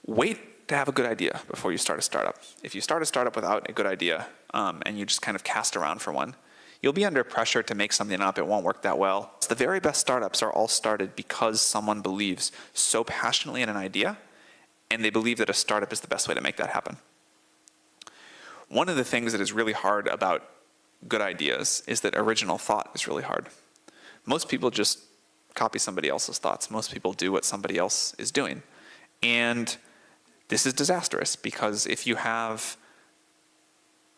wait to have a good idea before you start a startup. If you start a startup without a good idea and you just kind of cast around for one, you'll be under pressure to make something up. It won't work that well. The very best startups are all started because someone believes so passionately in an idea, and they believe that a startup is the best way to make that happen. One of the things that is really hard about good ideas is that original thought is really hard. Most people just copy somebody else's thoughts. Most people do what somebody else is doing. And this is disastrous, because if you have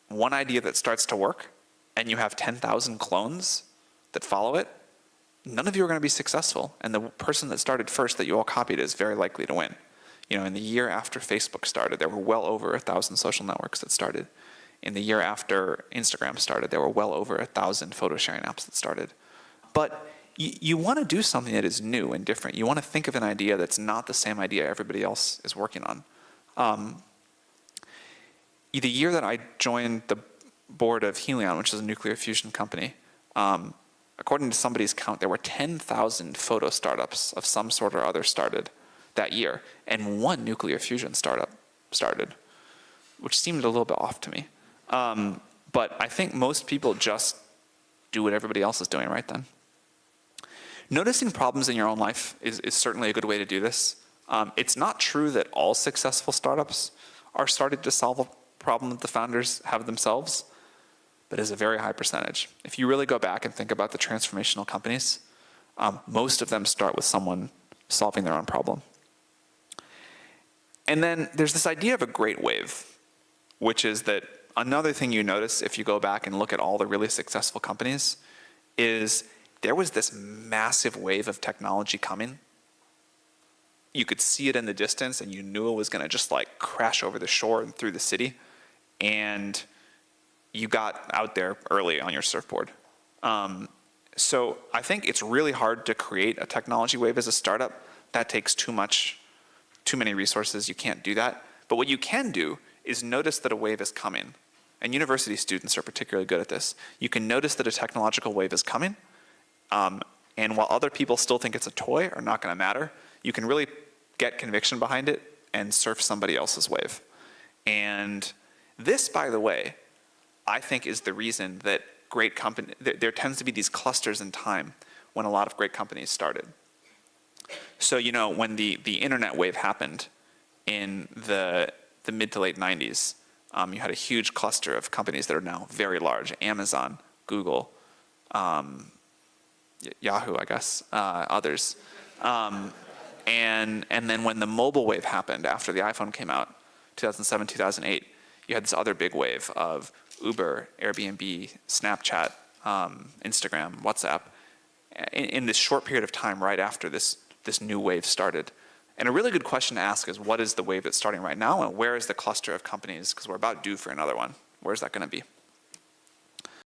one idea that starts to work and you have 10,000 clones that follow it, none of you are going to be successful. And the person that started first that you all copied is very likely to win. You know, in the year after Facebook started, there were well over 1,000 social networks that started. In the year after Instagram started, there were well over 1,000 photo sharing apps that started. But you want to do something that is new and different. You want to think of an idea that's not the same idea everybody else is working on. The year that I joined the board of Helon, which is a nuclear fusion company, according to somebody's count, there were 10,000 photo startups of some sort or other started that year, and one nuclear fusion startup started, which seemed a little bit off to me. But I think most people just do what everybody else is doing right then. Noticing problems in your own life is certainly a good way to do this. It's not true that all successful startups are started to solve a problem that the founders have themselves, but it's a very high percentage. If you really go back and think about the transformational companies, most of them start with someone solving their own problem. And then there's this idea of a great wave, which is that another thing you notice if you go back and look at all the really successful companies is there was this massive wave of technology coming. You could see it in the distance, and you knew it was going to just like crash over the shore and through the city. And you got out there early on your surfboard. So I think it's really hard to create a technology wave as a startup. That takes too many resources. You can't do that. But what you can do is notice that a wave is coming. And university students are particularly good at this. You can notice that a technological wave is coming. And while other people still think it's a toy or not going to matter, you can really get conviction behind it and surf somebody else's wave. And this, by the way, I think is the reason that there tends to be these clusters in time when a lot of great companies started. So, you know, when the internet wave happened in the mid to late 90s, you had a huge cluster of companies that are now very large: Amazon, Google, Yahoo, I guess, others. And then when the mobile wave happened after the iPhone came out, 2007, 2008, you had this other big wave of Uber, Airbnb, Snapchat, Instagram, WhatsApp, in this short period of time right after this new wave started. And a really good question to ask is, what is the wave that's starting right now, and where is the cluster of companies? Because we're about due for another one. Where's that going to be?